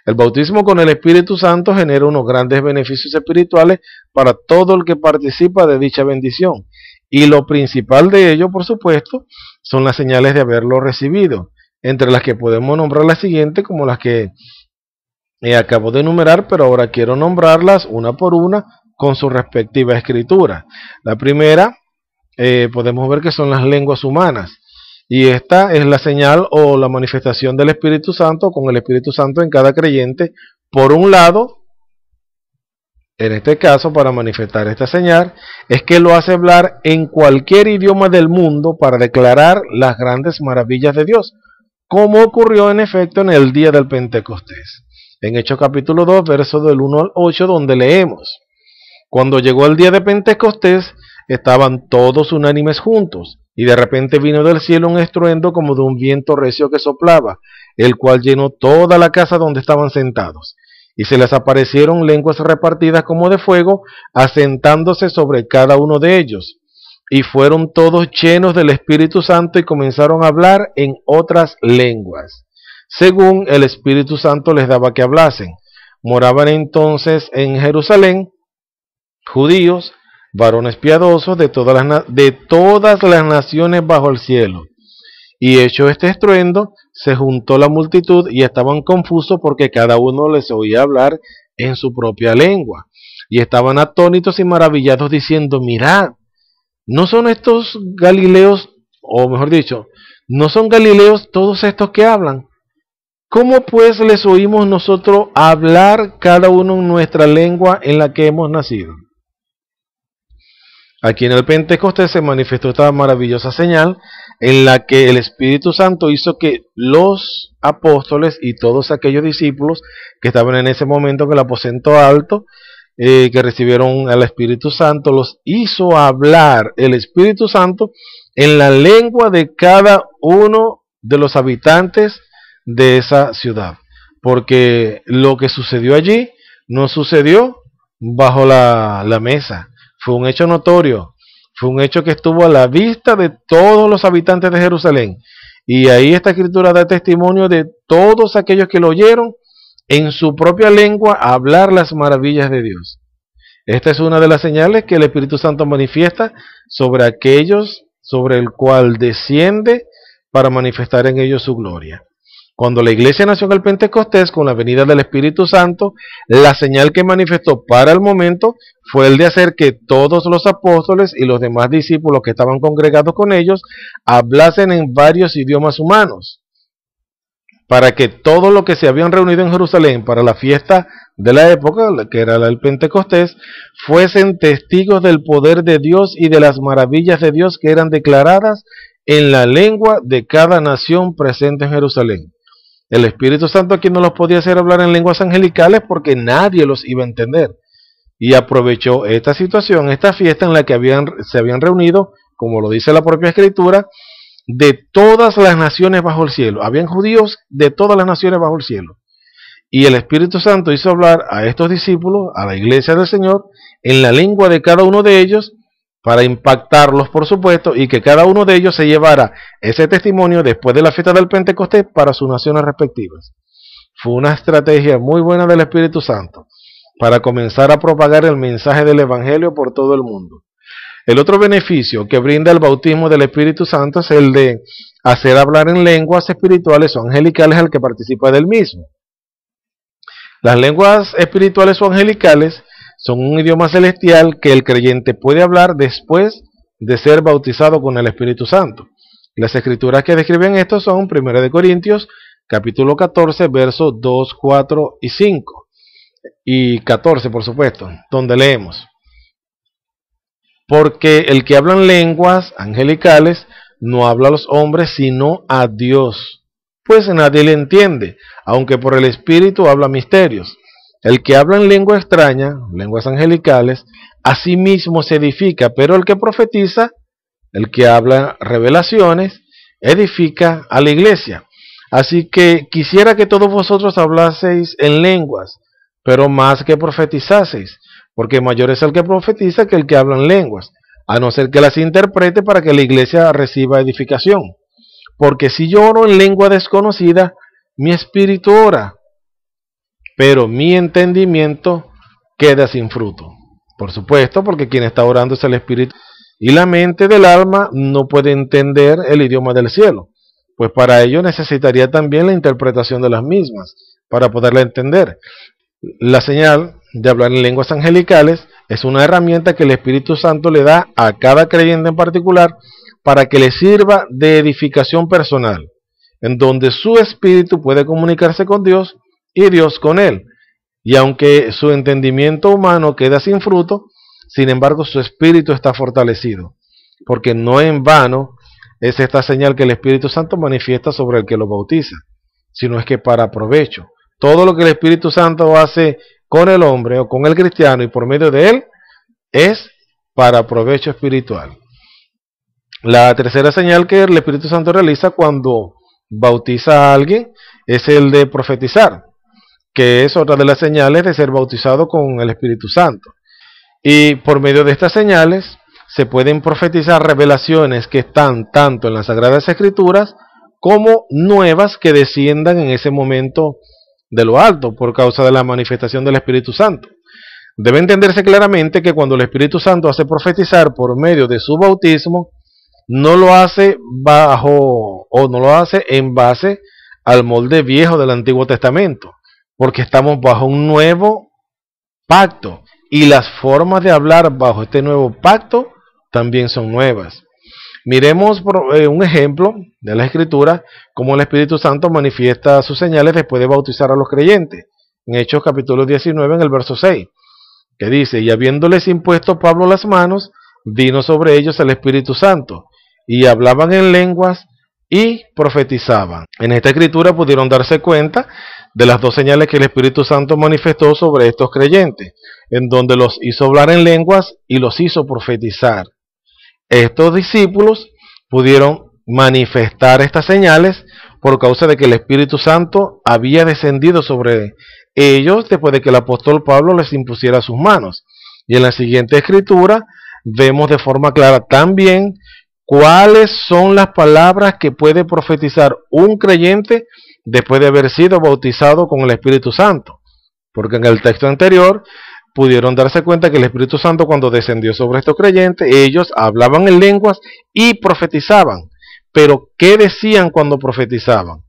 El bautismo con el Espíritu Santo genera unos grandes beneficios espirituales para todo el que participa de dicha bendición. Y lo principal de ello, por supuesto, son las señales de haberlo recibido, entre las que podemos nombrar las siguientes como las que acabo de enumerar, pero ahora quiero nombrarlas una por una con su respectiva escritura. La primera, podemos ver que son las lenguas humanas. Y esta es la señal o la manifestación del Espíritu Santo con el Espíritu Santo en cada creyente. Por un lado, en este caso, para manifestar esta señal, es que lo hace hablar en cualquier idioma del mundo para declarar las grandes maravillas de Dios, como ocurrió en efecto en el día del Pentecostés. En Hechos capítulo 2, versos del 1 al 8, donde leemos: cuando llegó el día de Pentecostés, estaban todos unánimes juntos, y de repente vino del cielo un estruendo como de un viento recio que soplaba, el cual llenó toda la casa donde estaban sentados. Y se les aparecieron lenguas repartidas como de fuego, asentándose sobre cada uno de ellos. Y fueron todos llenos del Espíritu Santo y comenzaron a hablar en otras lenguas, según el Espíritu Santo les daba que hablasen. Moraban entonces en Jerusalén judíos, varones piadosos de todas las naciones bajo el cielo. Y hecho este estruendo, se juntó la multitud y estaban confusos porque cada uno les oía hablar en su propia lengua. Y estaban atónitos y maravillados diciendo: mirad, ¿no son estos galileos, o mejor dicho, no son galileos todos estos que hablan? ¿Cómo pues les oímos nosotros hablar cada uno en nuestra lengua en la que hemos nacido? Aquí en el Pentecostés se manifestó esta maravillosa señal en la que el Espíritu Santo hizo que los apóstoles y todos aquellos discípulos que estaban en ese momento en el aposento alto, que recibieron al Espíritu Santo, los hizo hablar el Espíritu Santo en la lengua de cada uno de los habitantes de esa ciudad. Porque lo que sucedió allí no sucedió bajo la mesa. Fue un hecho notorio, fue un hecho que estuvo a la vista de todos los habitantes de Jerusalén. Y ahí esta escritura da testimonio de todos aquellos que lo oyeron en su propia lengua hablar las maravillas de Dios. Esta es una de las señales que el Espíritu Santo manifiesta sobre aquellos sobre el cual desciende para manifestar en ellos su gloria. Cuando la iglesia nació en el Pentecostés, con la venida del Espíritu Santo, la señal que manifestó para el momento fue el de hacer que todos los apóstoles y los demás discípulos que estaban congregados con ellos hablasen en varios idiomas humanos, para que todos los que se habían reunido en Jerusalén para la fiesta de la época, que era el Pentecostés, fuesen testigos del poder de Dios y de las maravillas de Dios que eran declaradas en la lengua de cada nación presente en Jerusalén. El Espíritu Santo aquí no los podía hacer hablar en lenguas angelicales porque nadie los iba a entender. Y aprovechó esta situación, esta fiesta en la que se habían reunido, como lo dice la propia Escritura, de todas las naciones bajo el cielo. Habían judíos de todas las naciones bajo el cielo. Y el Espíritu Santo hizo hablar a estos discípulos, a la iglesia del Señor, en la lengua de cada uno de ellos, para impactarlos, por supuesto, y que cada uno de ellos se llevara ese testimonio después de la fiesta del Pentecostés para sus naciones respectivas. Fue una estrategia muy buena del Espíritu Santo para comenzar a propagar el mensaje del Evangelio por todo el mundo. El otro beneficio que brinda el bautismo del Espíritu Santo es el de hacer hablar en lenguas espirituales o angelicales al que participa del mismo. Las lenguas espirituales o angelicales son un idioma celestial que el creyente puede hablar después de ser bautizado con el Espíritu Santo. Las escrituras que describen esto son 1 Corintios, capítulo 14, versos 2, 4 y 5. Y 14, por supuesto, donde leemos: porque el que habla en lenguas angelicales no habla a los hombres, sino a Dios, pues nadie le entiende, aunque por el Espíritu habla misterios. El que habla en lengua extraña, lenguas angelicales, a sí mismo se edifica, pero el que profetiza, el que habla revelaciones, edifica a la iglesia. Así que quisiera que todos vosotros hablaseis en lenguas, pero más que profetizaseis, porque mayor es el que profetiza que el que habla en lenguas, a no ser que las interprete para que la iglesia reciba edificación. Porque si yo oro en lengua desconocida, mi espíritu ora, pero mi entendimiento queda sin fruto. Por supuesto, porque quien está orando es el Espíritu, y la mente del alma no puede entender el idioma del cielo, pues para ello necesitaría también la interpretación de las mismas, para poderla entender. La señal de hablar en lenguas angelicales es una herramienta que el Espíritu Santo le da a cada creyente en particular para que le sirva de edificación personal, en donde su espíritu puede comunicarse con Dios y Dios con él. Y aunque su entendimiento humano queda sin fruto, sin embargo su espíritu está fortalecido, porque no en vano es esta señal que el Espíritu Santo manifiesta sobre el que lo bautiza, sino es que para provecho. Todo lo que el Espíritu Santo hace con el hombre o con el cristiano y por medio de él es para provecho espiritual. La tercera señal que el Espíritu Santo realiza cuando bautiza a alguien es el de profetizar, que es otra de las señales de ser bautizado con el Espíritu Santo. Y por medio de estas señales se pueden profetizar revelaciones que están tanto en las Sagradas Escrituras como nuevas que desciendan en ese momento de lo alto por causa de la manifestación del Espíritu Santo. Debe entenderse claramente que cuando el Espíritu Santo hace profetizar por medio de su bautismo, no lo hace no lo hace en base al molde viejo del Antiguo Testamento, porque estamos bajo un nuevo pacto y las formas de hablar bajo este nuevo pacto también son nuevas. Miremos un ejemplo de la Escritura, cómo el Espíritu Santo manifiesta sus señales después de bautizar a los creyentes. En Hechos capítulo 19, en el verso 6, que dice: y habiéndoles impuesto Pablo las manos, vino sobre ellos el Espíritu Santo, y hablaban en lenguas y profetizaban. En esta Escritura pudieron darse cuenta de las dos señales que el Espíritu Santo manifestó sobre estos creyentes, en donde los hizo hablar en lenguas y los hizo profetizar. Estos discípulos pudieron manifestar estas señales por causa de que el Espíritu Santo había descendido sobre ellos después de que el apóstol Pablo les impusiera sus manos. Y en la siguiente escritura vemos de forma clara también cuáles son las palabras que puede profetizar un creyente después de haber sido bautizado con el Espíritu Santo. Porque en el texto anterior pudieron darse cuenta que el Espíritu Santo, cuando descendió sobre estos creyentes, ellos hablaban en lenguas y profetizaban. Pero ¿qué decían cuando profetizaban?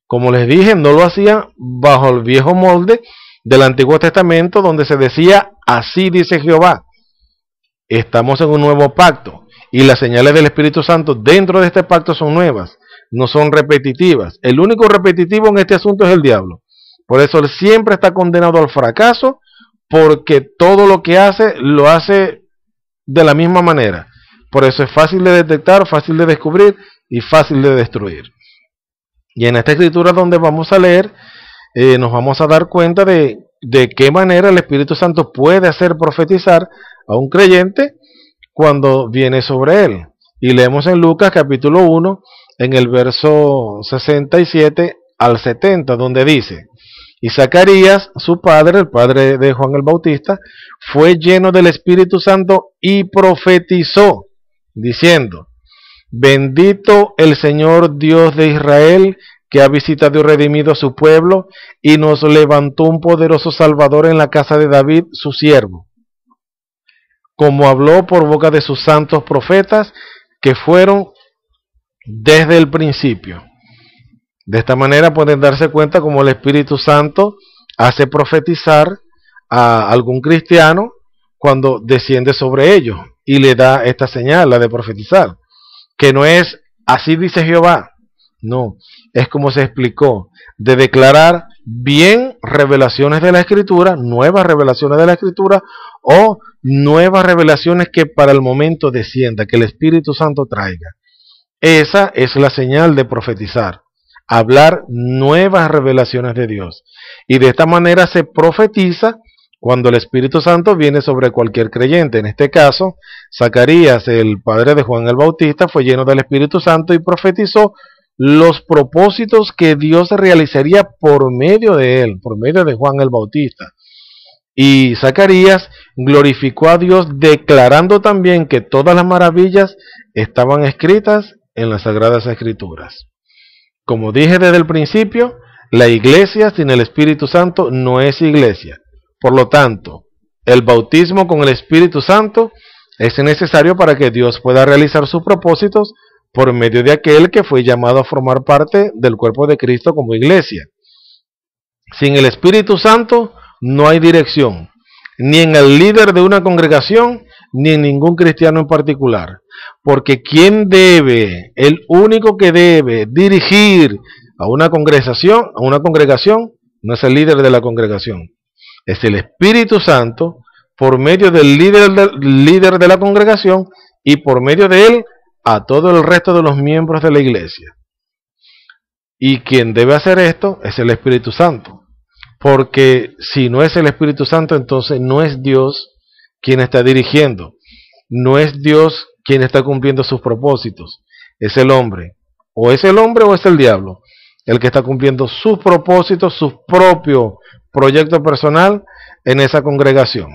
Como les dije, no lo hacían bajo el viejo molde del Antiguo Testamento, donde se decía: así dice Jehová. Estamos en un nuevo pacto, y las señales del Espíritu Santo dentro de este pacto son nuevas, no son repetitivas. El único repetitivo en este asunto es el diablo. Por eso él siempre está condenado al fracaso, porque todo lo que hace, lo hace de la misma manera. Por eso es fácil de detectar, fácil de descubrir y fácil de destruir. Y en esta escritura donde vamos a leer, nos vamos a dar cuenta de qué manera el Espíritu Santo puede hacer profetizar a un creyente cuando viene sobre él. Y leemos en Lucas capítulo 1, en el verso 67 al 70, donde dice: y Zacarías, su padre, el padre de Juan el Bautista, fue lleno del Espíritu Santo y profetizó, diciendo: bendito el Señor Dios de Israel, que ha visitado y redimido a su pueblo, y nos levantó un poderoso Salvador en la casa de David, su siervo, como habló por boca de sus santos profetas, que fueron desde el principio. De esta manera pueden darse cuenta cómo el Espíritu Santo hace profetizar a algún cristiano cuando desciende sobre ellos y le da esta señal, la de profetizar, que no es así dice Jehová, no, es como se explicó, de declarar bien revelaciones de la Escritura, nuevas revelaciones de la Escritura, o nuevas revelaciones que para el momento descienda, que el Espíritu Santo traiga. Esa es la señal de profetizar, hablar nuevas revelaciones de Dios. Y de esta manera se profetiza cuando el Espíritu Santo viene sobre cualquier creyente. En este caso, Zacarías, el padre de Juan el Bautista, fue lleno del Espíritu Santo y profetizó los propósitos que Dios realizaría por medio de él, por medio de Juan el Bautista. Y Zacarías glorificó a Dios, declarando también que todas las maravillas estaban escritas en las Sagradas Escrituras. Como dije desde el principio, La iglesia sin el Espíritu Santo no es iglesia. Por lo tanto, el bautismo con el Espíritu Santo es necesario para que Dios pueda realizar sus propósitos por medio de aquel que fue llamado a formar parte del cuerpo de Cristo como iglesia. Sin el Espíritu Santo no hay dirección, ni en el líder de una congregación, ni en ningún cristiano en particular. Porque el único que debe dirigir a una congregación, no es el líder de la congregación, es el Espíritu Santo por medio del líder de la congregación y por medio de él a todo el resto de los miembros de la iglesia. Y quien debe hacer esto es el Espíritu Santo. Porque si no es el Espíritu Santo, entonces no es Dios quien está dirigiendo. No es Dios quien está cumpliendo sus propósitos. Es el hombre. O es el hombre o es el diablo. El que está cumpliendo sus propósitos, su propio proyecto personal en esa congregación.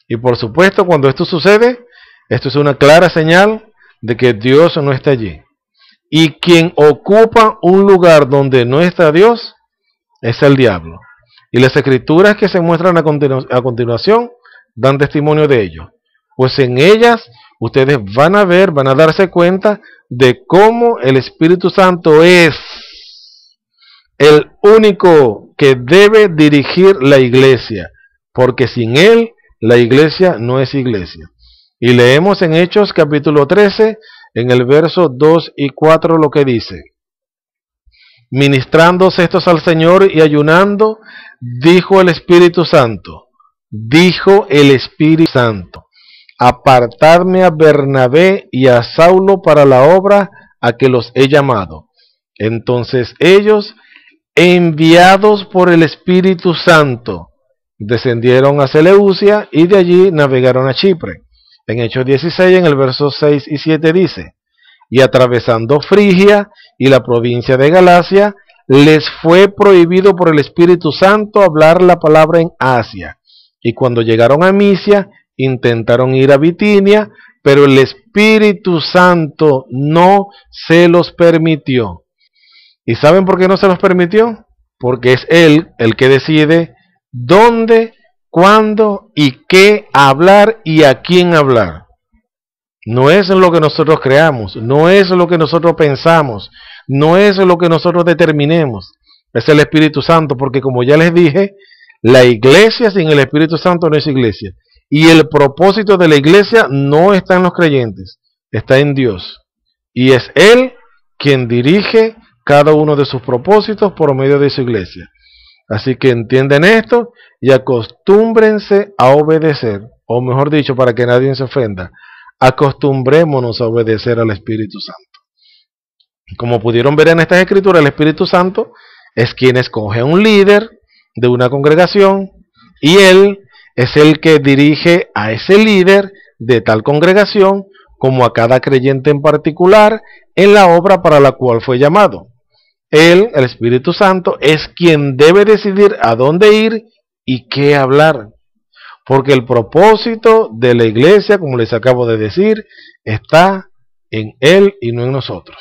Y por supuesto, cuando esto sucede, esto es una clara señal de que Dios no está allí. Y quien ocupa un lugar donde no está Dios es el diablo. Y las escrituras que se muestran a continuación dan testimonio de ello. Pues en ellas ustedes van a darse cuenta de cómo el Espíritu Santo es el único que debe dirigir la iglesia. Porque sin él, la iglesia no es iglesia. Y leemos en Hechos capítulo 13, en el verso 2 y 4 lo que dice. Ministrándose estos al Señor y ayunando, dijo el Espíritu Santo, apartadme a Bernabé y a Saulo para la obra a que los he llamado. Entonces ellos, enviados por el Espíritu Santo, descendieron a Seleucia y de allí navegaron a Chipre. En Hechos 16, en el verso 6 y 7 dice, y atravesando Frigia y la provincia de Galacia, les fue prohibido por el Espíritu Santo hablar la palabra en Asia. Y cuando llegaron a Misia, intentaron ir a Bitinia, pero el Espíritu Santo no se los permitió. ¿Y saben por qué no se los permitió? Porque es Él el que decide dónde, cuándo y qué hablar y a quién hablar. No es lo que nosotros creamos, no es lo que nosotros pensamos, no es lo que nosotros determinemos. Es el Espíritu Santo, porque como ya les dije, la iglesia sin el Espíritu Santo no es iglesia. Y el propósito de la iglesia no está en los creyentes, está en Dios. Y es Él quien dirige cada uno de sus propósitos por medio de su iglesia. Así que entienden esto y acostúmbrense a obedecer, o mejor dicho, para que nadie se ofenda, acostumbrémonos a obedecer al Espíritu Santo. Como pudieron ver en estas escrituras, el Espíritu Santo es quien escoge a un líder de una congregación y Él es el que dirige a ese líder de tal congregación como a cada creyente en particular en la obra para la cual fue llamado. Él, el Espíritu Santo, es quien debe decidir a dónde ir y qué hablar. Porque el propósito de la iglesia, como les acabo de decir, está en Él y no en nosotros.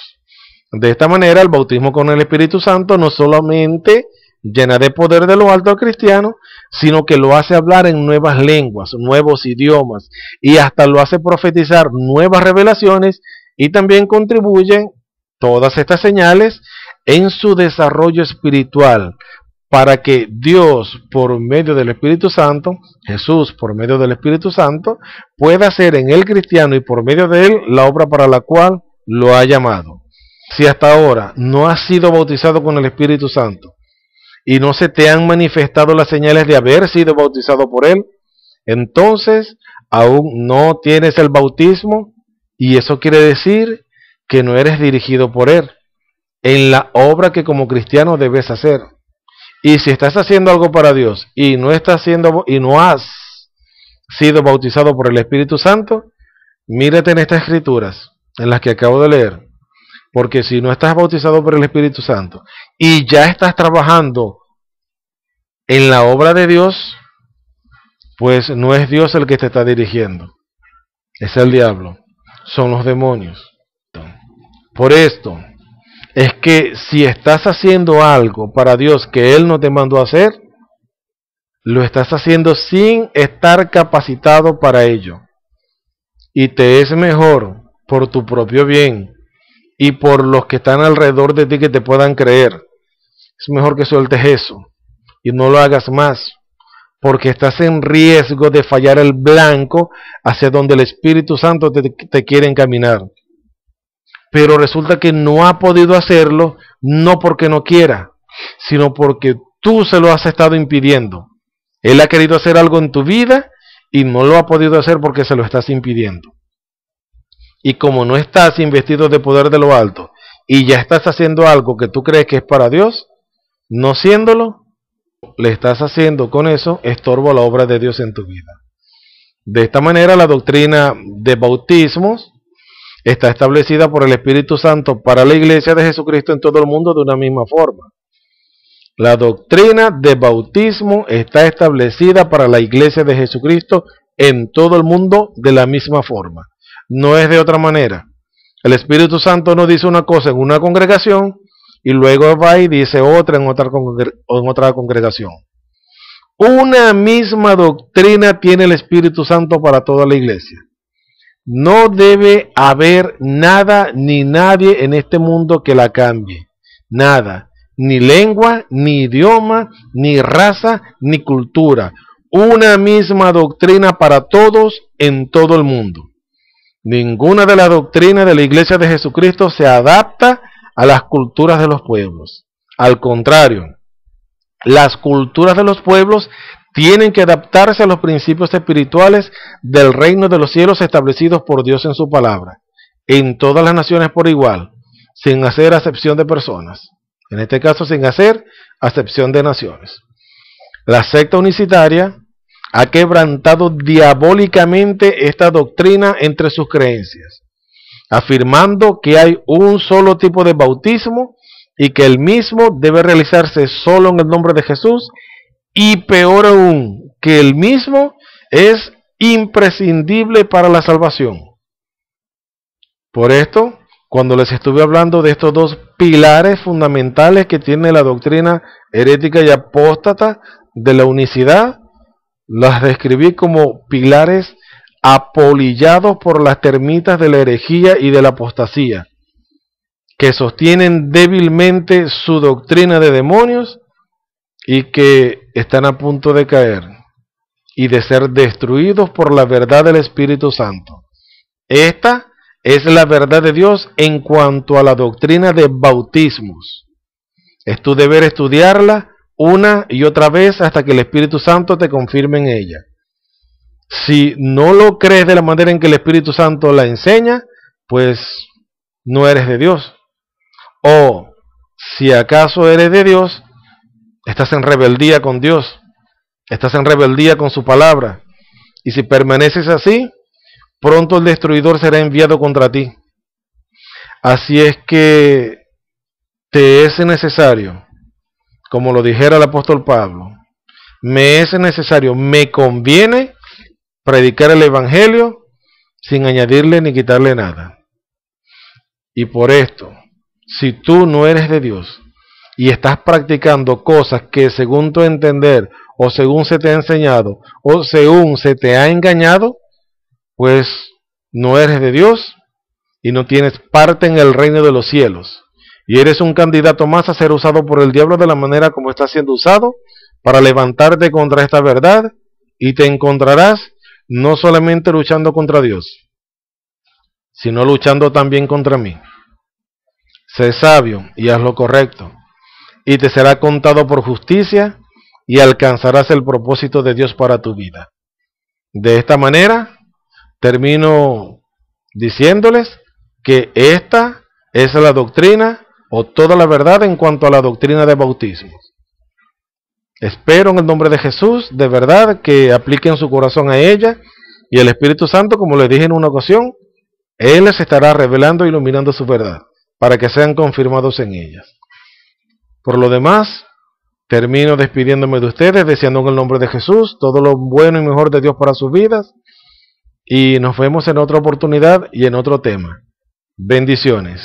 De esta manera, el bautismo con el Espíritu Santo no solamente llena de poder de lo alto al cristiano, sino que lo hace hablar en nuevas lenguas, nuevos idiomas, y hasta lo hace profetizar nuevas revelaciones, y también contribuyen todas estas señales en su desarrollo espiritual, para que Dios, por medio del Espíritu Santo, Jesús, por medio del Espíritu Santo, pueda hacer en el cristiano y por medio de él la obra para la cual lo ha llamado. Si hasta ahora no has sido bautizado con el Espíritu Santo y no se te han manifestado las señales de haber sido bautizado por él, entonces aún no tienes el bautismo y eso quiere decir que no eres dirigido por él en la obra que como cristiano debes hacer. Y si estás haciendo algo para Dios y no has sido bautizado por el Espíritu Santo, mírate en estas escrituras, en las que acabo de leer. Porque si no estás bautizado por el Espíritu Santo y ya estás trabajando en la obra de Dios, pues no es Dios el que te está dirigiendo. Es el diablo, son los demonios. Por esto, es que si estás haciendo algo para Dios que Él no te mandó a hacer, lo estás haciendo sin estar capacitado para ello. Y te es mejor, por tu propio bien y por los que están alrededor de ti que te puedan creer, es mejor que sueltes eso y no lo hagas más, porque estás en riesgo de fallar el blanco hacia donde el Espíritu Santo te quiere encaminar. Pero resulta que no ha podido hacerlo, no porque no quiera, sino porque tú se lo has estado impidiendo. Él ha querido hacer algo en tu vida y no lo ha podido hacer porque se lo estás impidiendo. Y como no estás investido de poder de lo alto y ya estás haciendo algo que tú crees que es para Dios, no siéndolo, le estás haciendo con eso estorbo a la obra de Dios en tu vida. De esta manera, la doctrina de bautismos está establecida por el Espíritu Santo para la Iglesia de Jesucristo en todo el mundo de una misma forma. La doctrina de bautismo está establecida para la Iglesia de Jesucristo en todo el mundo de la misma forma. No es de otra manera. El Espíritu Santo no dice una cosa en una congregación y luego va y dice otra en otra congregación. Una misma doctrina tiene el Espíritu Santo para toda la Iglesia. No debe haber nada ni nadie en este mundo que la cambie. Nada. Ni lengua, ni idioma, ni raza, ni cultura. Una misma doctrina para todos en todo el mundo. Ninguna de las doctrinas de la Iglesia de Jesucristo se adapta a las culturas de los pueblos. Al contrario, las culturas de los pueblos tienen que adaptarse a los principios espirituales del reino de los cielos establecidos por Dios en su palabra, en todas las naciones por igual, sin hacer acepción de personas. En este caso, sin hacer acepción de naciones. La secta unicitaria ha quebrantado diabólicamente esta doctrina entre sus creencias, afirmando que hay un solo tipo de bautismo y que el mismo debe realizarse solo en el nombre de Jesús, y peor aún, que el mismo es imprescindible para la salvación. Por esto, cuando les estuve hablando de estos dos pilares fundamentales que tiene la doctrina herética y apóstata de la unicidad, las describí como pilares apolillados por las termitas de la herejía y de la apostasía, que sostienen débilmente su doctrina de demonios y que están a punto de caer y de ser destruidos por la verdad del Espíritu Santo. Esta es la verdad de Dios en cuanto a la doctrina de bautismos. Es tu deber estudiarla una y otra vez hasta que el Espíritu Santo te confirme en ella. Si no lo crees de la manera en que el Espíritu Santo la enseña, pues no eres de Dios. O si acaso eres de Dios, estás en rebeldía con Dios, estás en rebeldía con su palabra. Y si permaneces así, pronto el destruidor será enviado contra ti. Así es que te es necesario, como lo dijera el apóstol Pablo, me es necesario, me conviene predicar el Evangelio sin añadirle ni quitarle nada. Y por esto, si tú no eres de Dios y estás practicando cosas que según tu entender o según se te ha enseñado o según se te ha engañado, pues no eres de Dios y no tienes parte en el reino de los cielos. Y eres un candidato más a ser usado por el diablo de la manera como está siendo usado para levantarte contra esta verdad, y te encontrarás no solamente luchando contra Dios, sino luchando también contra mí. Sé sabio y haz lo correcto, y te será contado por justicia, y alcanzarás el propósito de Dios para tu vida. De esta manera, termino diciéndoles que esta es la doctrina o toda la verdad en cuanto a la doctrina de bautismo. Espero en el nombre de Jesús, de verdad, que apliquen su corazón a ella, y el Espíritu Santo, como les dije en una ocasión, Él les estará revelando e iluminando su verdad, para que sean confirmados en ellas. Por lo demás, termino despidiéndome de ustedes, deseando en el nombre de Jesús todo lo bueno y mejor de Dios para sus vidas, y nos vemos en otra oportunidad y en otro tema. Bendiciones.